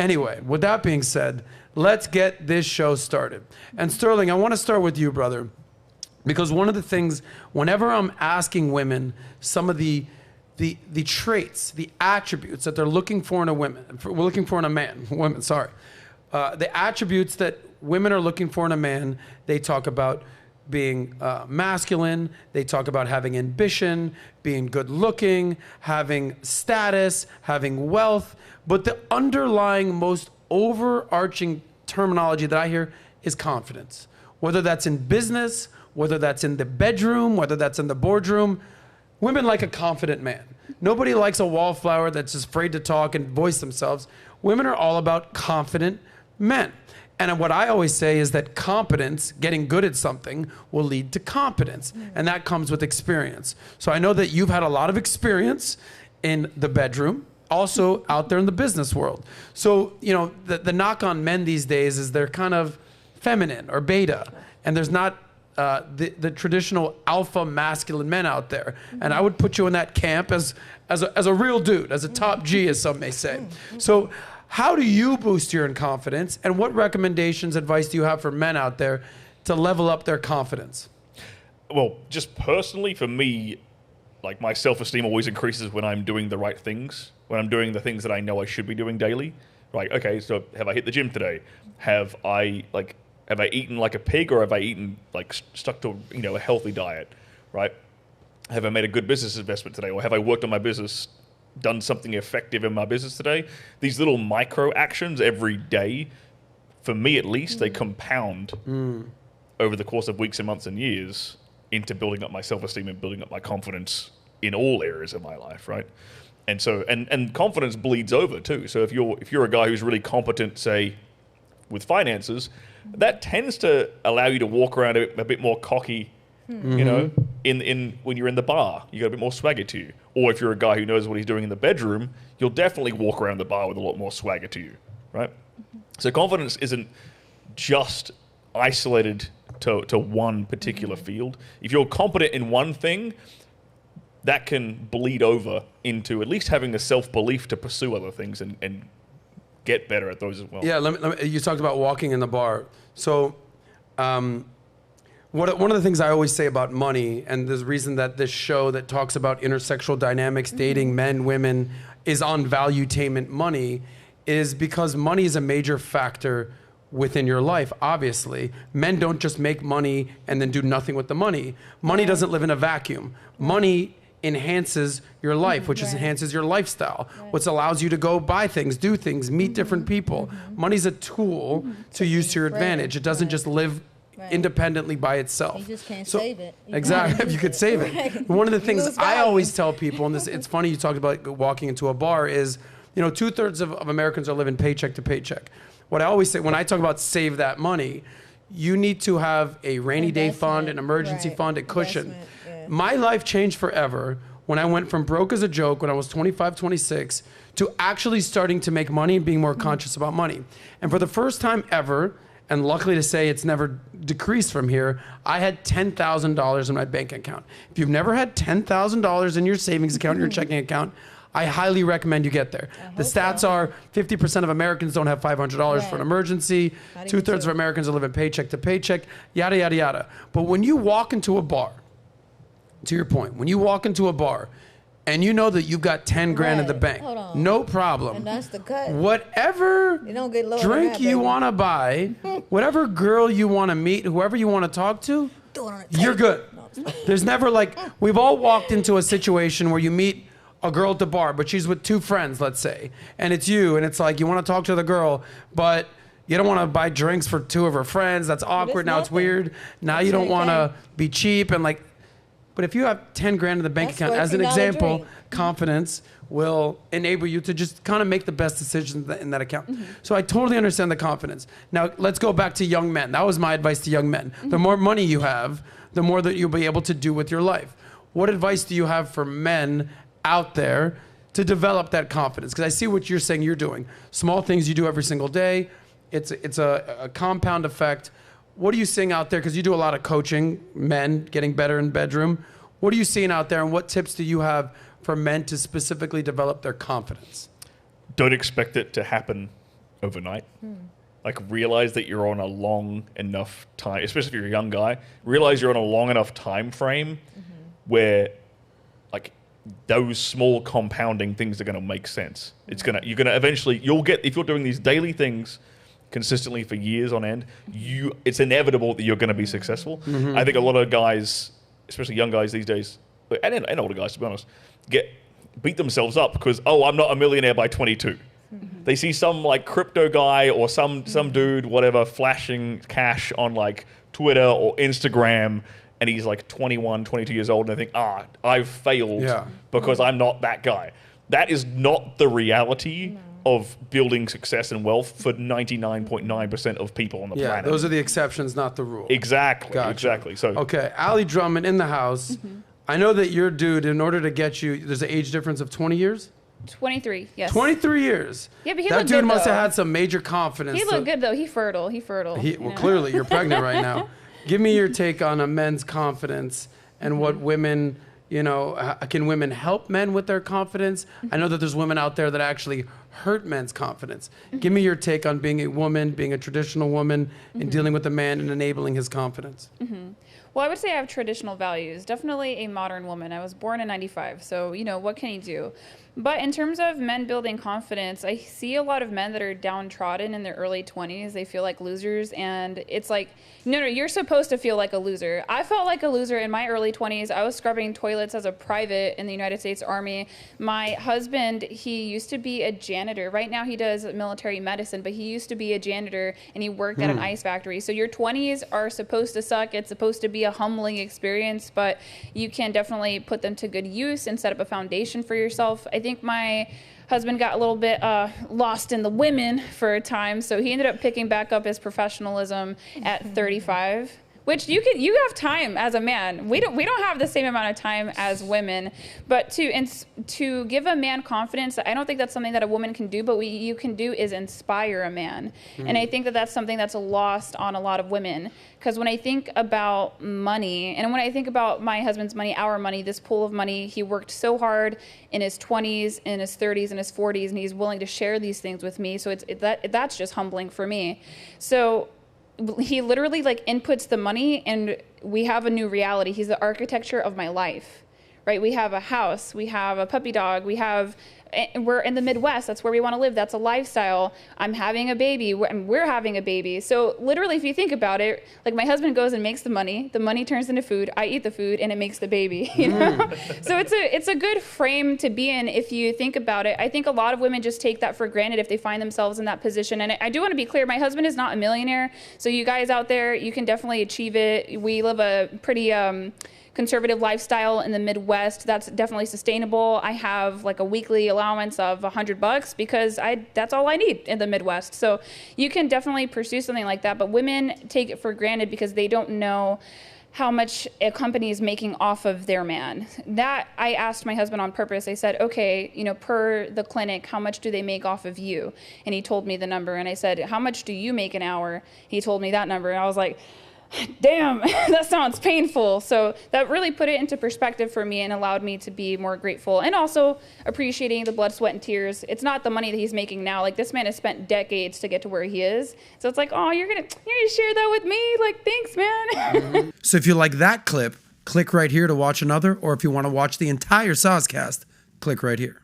Anyway, with that being said, let's get this show started. And Stirling, I want to start with you, brother, because one of the things, whenever I'm asking women some of the traits, the attributes that they're looking for in a women, sorry. The attributes that women are looking for in a man, they talk about being masculine, they talk about having ambition, being good looking, having status, having wealth, but the underlying most overarching terminology that I hear is confidence. Whether that's in business, whether that's in the bedroom, whether that's in the boardroom, women like a confident man. Nobody likes a wallflower that's just afraid to talk and voice themselves. Women are all about confident men. And what I always say is that competence, getting good at something, will lead to competence. And that comes with experience. So I know that you've had a lot of experience in the bedroom, also out there in the business world. So, you know, the knock on men these days is they're kind of feminine or beta. And there's not the traditional alpha masculine men out there. And I would put you in that camp as a real dude, as a top G, as some may say. So how do you boost your confidence, and what recommendations, advice do you have for men out there to level up their confidence? Well, just personally, for me, like my self-esteem always increases when I'm doing the right things, when I'm doing the things that I know I should be doing daily. Like, okay, so have I hit the gym today? Have I eaten like a pig, or have I eaten like stuck to a healthy diet, right? Have I made a good business investment today, or have I worked on my business, done something effective in my business today? These little micro actions every day, for me at least, they compound over the course of weeks and months and years into building up my self-esteem and building up my confidence in all areas of my life, right? And so, and confidence bleeds over too. So if you're a guy who's really competent, say, with finances, that tends to allow you to walk around a bit more cocky, you know, in when you're in the bar, you got a bit more swagger to you. Or if you're a guy who knows what he's doing in the bedroom, you'll definitely walk around the bar with a lot more swagger to you, right? So confidence isn't just isolated to one particular field. If you're competent in one thing, that can bleed over into at least having the self-belief to pursue other things and get better at those as well. Yeah, you talked about walking in the bar. So one of the things I always say about money, and there's a reason that this show that talks about intersexual dynamics, dating, men, women, is on Valuetainment Money, is because money is a major factor within your life, obviously. Men don't just make money and then do nothing with the money. Money doesn't live in a vacuum. Money enhances your life, which enhances your lifestyle, which allows you to go buy things, do things, meet different people. Money's a tool to use to your advantage. It doesn't just live independently by itself. You just can't save it. Exactly, if you could save it. One of the things I always tell people, and it's funny you talked about walking into a bar, is 2/3 of Americans are living paycheck to paycheck. What I always say when I talk about save that money, you need to have a rainy day fund, an emergency fund, a cushion. My life changed forever when I went from broke as a joke when I was 25, 26 to actually starting to make money and being more conscious about money. And for the first time ever, and luckily to say it's never decreased from here, I had $10,000 in my bank account. If you've never had $10,000 in your savings account, your checking account, I highly recommend you get there. The stats are 50% of Americans don't have $500 for an emergency. 2/3 of Americans are living paycheck to paycheck, yada, yada, yada. But when you walk into a bar, to your point, when you walk into a bar and you know that you've got 10 grand in the bank, no problem. And that's the cut. Whatever don't get lower drink than that, you baby. want to buy, whatever girl you want to meet, whoever you want to talk to, you're good. There's never we've all walked into a situation where you meet a girl at the bar, but she's with two friends, let's say, and it's you, and it's like you want to talk to the girl, but you don't want to buy drinks for two of her friends. That's awkward. Now it's weird. Now you don't want to be cheap and but if you have 10 grand in the bank account, as an example, drink. confidence will enable you to just kind of make the best decisions in that account. So I totally understand the confidence. Now let's go back to young men. That was my advice to young men. The more money you have, the more that you'll be able to do with your life. What advice do you have for men out there to develop that confidence? Because I see what you're saying you're doing. Small things you do every single day. It's a compound effect. What are you seeing out there? Because you do a lot of coaching, men getting better in bedroom. What are you seeing out there, and what tips do you have for men to specifically develop their confidence? Don't expect it to happen overnight. Like, realize that you're on a long enough time, especially if you're a young guy, realize you're on a long enough time frame where, like, those small compounding things are going to make sense. You're going to eventually, if you're doing these daily things consistently for years on end, it's inevitable that you're going to be successful. I think a lot of guys, especially young guys these days, and older guys, to be honest, beat themselves up because, I'm not a millionaire by 22. They see some like crypto guy or some dude, whatever, flashing cash on like Twitter or Instagram, and he's like 21, 22 years old, and they think, I've failed because I'm not that guy. That is not the reality of building success and wealth for 99.9% of people on the planet. Yeah, those are the exceptions, not the rule. Exactly, exactly. So okay, Ali Drummond in the house. I know that your dude, in order to get you, there's an age difference of 20 years? 23, yes. 23 years. Yeah, but he that looked dude good, must though. have had some major confidence. He looked good, though. He fertile. Well, clearly, you're pregnant right now. Give me your take on a men's confidence and what women, can women help men with their confidence? I know that there's women out there that actually hurt men's confidence. Give me your take on being a woman, being a traditional woman, and dealing with a man and enabling his confidence. Well, I would say I have traditional values. Definitely a modern woman. I was born in 95, so, what can you do? But in terms of men building confidence, I see a lot of men that are downtrodden in their early 20s. They feel like losers, and it's like, no, you're supposed to feel like a loser. I felt like a loser in my early 20s. I was scrubbing toilets as a private in the United States Army. My husband, he used to be a janitor. Right now he does military medicine, but he used to be a janitor, and he worked at an ice factory. So your 20s are supposed to suck. It's supposed to be a humbling experience, but you can definitely put them to good use and set up a foundation for yourself. I think my husband got a little bit lost in the women for a time, so he ended up picking back up his professionalism at 35, which you have time as a man. We don't have the same amount of time as women, but to give a man confidence, I don't think that's something that a woman can do, but what you can do is inspire a man. And I think that that's something that's lost on a lot of women, because when I think about money, and when I think about my husband's money, our money, this pool of money, he worked so hard in his 20s, in his 30s, in his 40s, and he's willing to share these things with me, so that's just humbling for me. So he literally like inputs the money, and we have a new reality. He's the architecture of my life, right? We have a house, we have a puppy dog, we're in the Midwest. That's where we want to live. That's a lifestyle. I'm having a baby, and we're having a baby. So literally, if you think about it, like my husband goes and makes the money turns into food, I eat the food, and it makes the baby, So it's a good frame to be in if you think about it. I think a lot of women just take that for granted if they find themselves in that position. And I do want to be clear, my husband is not a millionaire. So you guys out there, you can definitely achieve it. We live a pretty conservative lifestyle in the Midwest. That's definitely sustainable. I have like a weekly allowance of $100 because that's all I need in the Midwest. So you can definitely pursue something like that, but women take it for granted because they don't know how much a company is making off of their man. That I asked my husband on purpose. I said, okay, per the clinic, how much do they make off of you? And he told me the number. And I said, how much do you make an hour? He told me that number. And I was like, damn, that sounds painful. So that really put it into perspective for me and allowed me to be more grateful and also appreciating the blood, sweat, and tears. It's not the money that he's making now. Like, this man has spent decades to get to where he is. So it's like, oh, you're gonna share that with me? Like, thanks, man. So if you like that clip, click right here to watch another, or if you want to watch the entire Soscast, click right here.